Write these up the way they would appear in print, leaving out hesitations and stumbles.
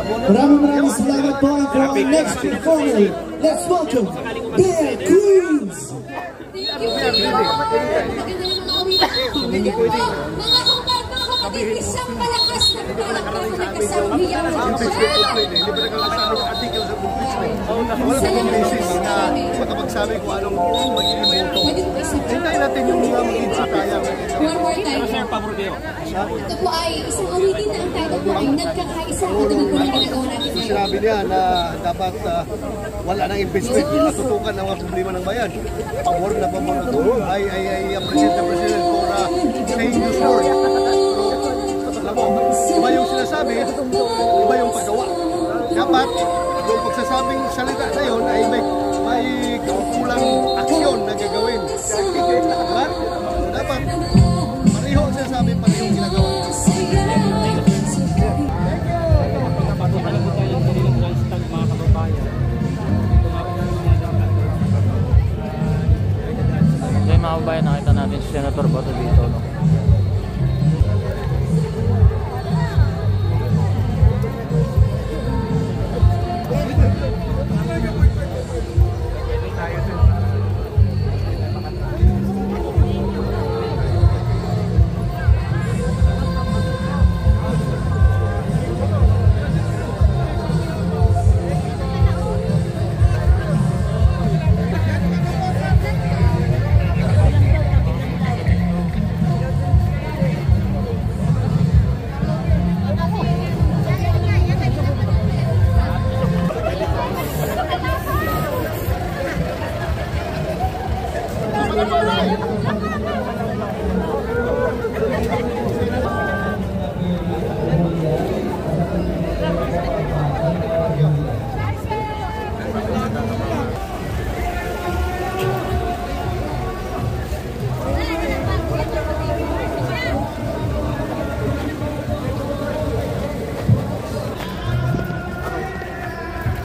Maraming salamat po for our next performer. Let's welcome Bear Queens! Mga kapatid, isang malakas na palakpak na kasama niya. Magsabi kung anong magiging boto. Hintayin natin yung mga magiging kaya. One more time. Ito po ay isang awitin na ang title po ay Nagkakaisa. Ito din po na ginagawa natin ngayon. Sinabi niya na dapat wala nang investment. Matutukan ang mga problema ng bayan. Pabor na ito. I appreciate the President for saying this word. Alam mo, iba yung sinasabi, iba yung paggawa. Dapat yung pagsasabing salita na yun ay may kulang aksyon na gagawin. Diba? Dapat pareho ang sinasabi, pareho ang ginagawa. Okay mga kabayan, nakita natin si Senator Bato dito, no?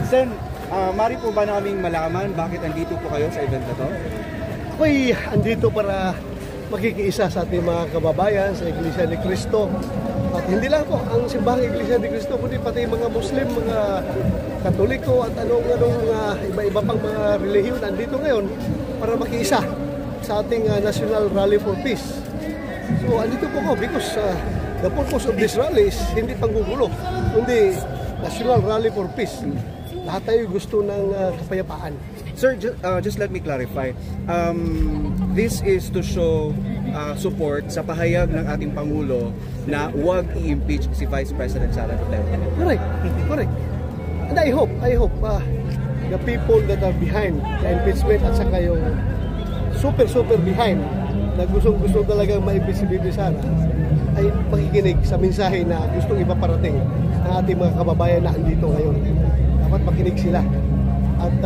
Sen, mari po ba naming malaman bakit andito po kayo sa event na to? Ako'y andito para magkikiisa sa ating mga kababayan sa Iglesia ni Cristo. At hindi lang po ang simbahang Iglesia ni Cristo, kundi pati mga Muslim, mga Katoliko at anong iba-iba pang mga relihiyon andito ngayon para makiisa sa ating National Rally for Peace. So andito po ko because the purpose of this rally is hindi panggugulo, kundi National Rally for Peace. Lahat tayo gusto ng kapayapaan. Sir, just let me clarify. This is to show support sa pahayag ng ating Pangulo na huwag i-impeach si Vice President Sara Duterte. Correct. And I hope the people that are behind the impeachment at saka yung super behind na gustong-gusto talagang ma-impeach si Bibi Sara ay makikinig sa mensahe na gustong ipaparating ng ating mga kababayan na andito ngayon. Dapat makinig sila. At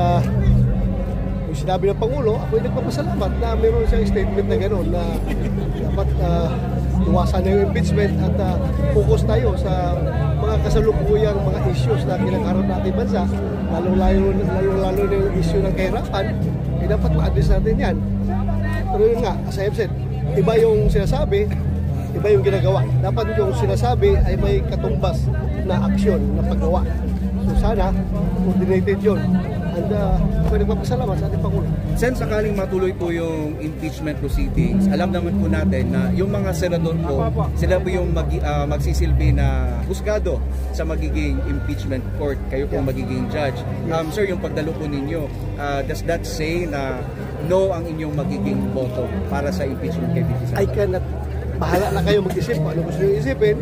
yung sinabi ng Pangulo, ako'y nagpapasalamat na mayroon siyang statement na gano'n na dapat iwasan na yung impeachment at focus tayo sa mga kasalukuyang mga issues na kinakaroon natin bansa, lalo na yung issue ng kahirapan, ay dapat ma-address natin yan. Pero yun nga, as I have said, iba yung sinasabi, iba yung ginagawa. Dapat yung sinasabi ay may katumbas na aksyon, na paggawa. So sana, coordinated yun. And ako nagpapasalamat sa ating Pangulo. Sen, sakaling matuloy po yung impeachment proceedings, alam naman po natin na yung mga senador po, sila po yung magsisilbi na husgado sa magiging impeachment court. Kayo po magiging judge. Sir, yung pagdalo po ninyo, does that say na no ang inyong magiging boto para sa impeachment kay Bibi Sara? I cannot. Bahala na kayo mag-isip kung ano gusto nyo isipin.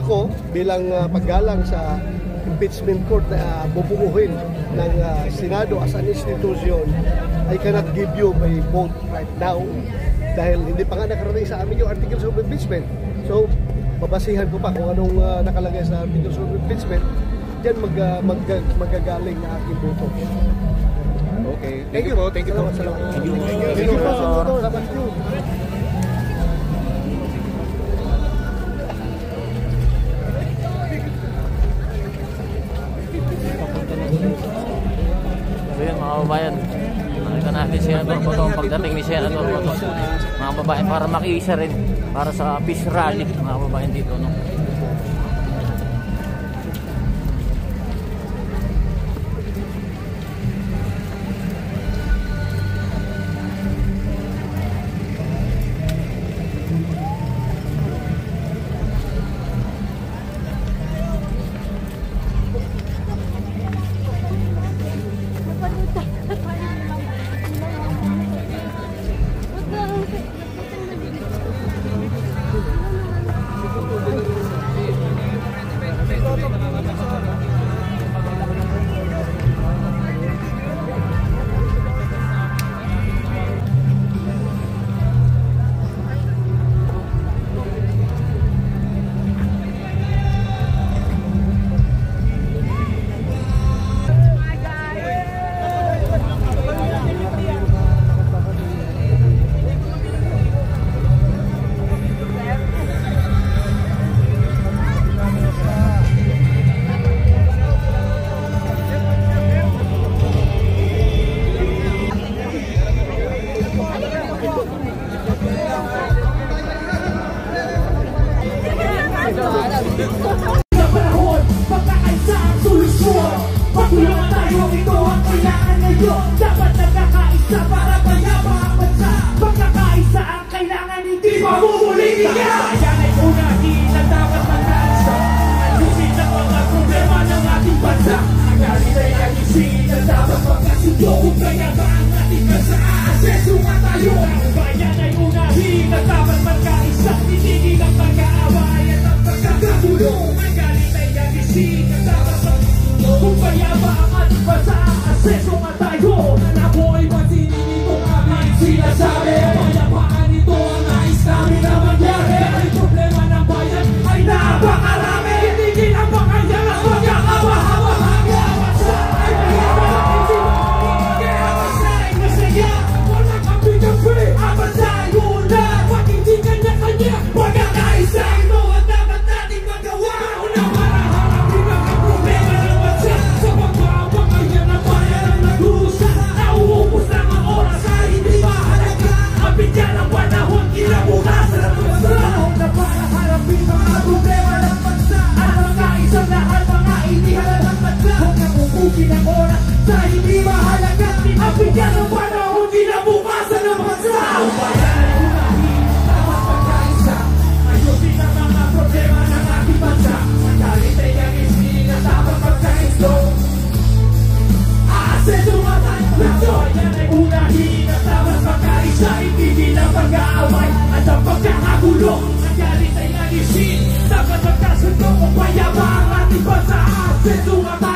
Ako, bilang paggalang sa impeachment court na bubuuhin ng Senado as an institution, I cannot give you my vote right now dahil hindi pa nga nakarating sa amin yung articles of impeachment. So, babasihan ko pa kung anong nakalagay sa articles of impeachment. Diyan magagaling na aking boto. Okay. Thank you po. Thank you po. Salamat. Thank you po. Salamat po. So yun mga kababayan, nakita natin si Senator Bato ang pagdating ni Senator Bato mga kababayan para makiisa rin para sa peace rally mga kababayan dito, no? Sa panahon, pagkakaisa ang solusyon. Pagtulungan tayo, ito ang kailangan ngayon. Dapat nagkakaisa para mayabang ang bansa. Pagkakaisa ang kailangan, hindi mamumuling niya. Bayan ay unahin na dapat magkaisa. Ayusin ang mga problema ng ating bansa. Ang galit ay ayusin na dapat magkasundo. Kung kaya ba ang ating bansa, aseso nga tayo. Bayan ay unahin na dapat magkaisa. Itigil ang pag-aaway at ang pagkakagulong. Ang galit ay ayusin na dapat magkasundo. Kung kaya ba ang ating bansa, aseso nga tayo. Na po ay pansinin ito aming sinasabi. Payapaan ito ang nais namin na mangyari. Ay problema ng bayan ay napakarami. Itigil ang bakayan at pagkakabahabahagi. Ang bansa ay mayabang, hindi mamumuling. Kaya ang bansa ay masaya. Walang kampi-kampi. Ang bansa ay ulan. Pag hindi kanya-kanya, pagkakaisa ito ang dapat nating magawa. Una para harapin ang problema ng bansa. Sa pagkakabakayan ng bayan ang nagdurusa. Nauubos lang ang oras ay hindi mahalaga. Ang bigyan ng panahon, kinabukasan ng bansa. Na para harapin ang problema ng bansa. At mga isang lahat, mga inihalang bansa. Huwag na pupugin ang oras sa hindi mahalaga. Ang bigyan ng panahon, kinabukasan ng bansa. Ang bayan ay unahin, dapat pagkaisa. Ayusin ang mga problema ng ating bansa. Ang galit ay ayusin na dapat pagkaisa. Aseso nga tayo. Bayan ay unahin na dapat pagkaisa. Itigil ang pag-aaway at ang pagkakagulo. Ang galit ay ayusin, dapat pagkasundo. Kung payaba ang ating bansa, aseso nga tayo.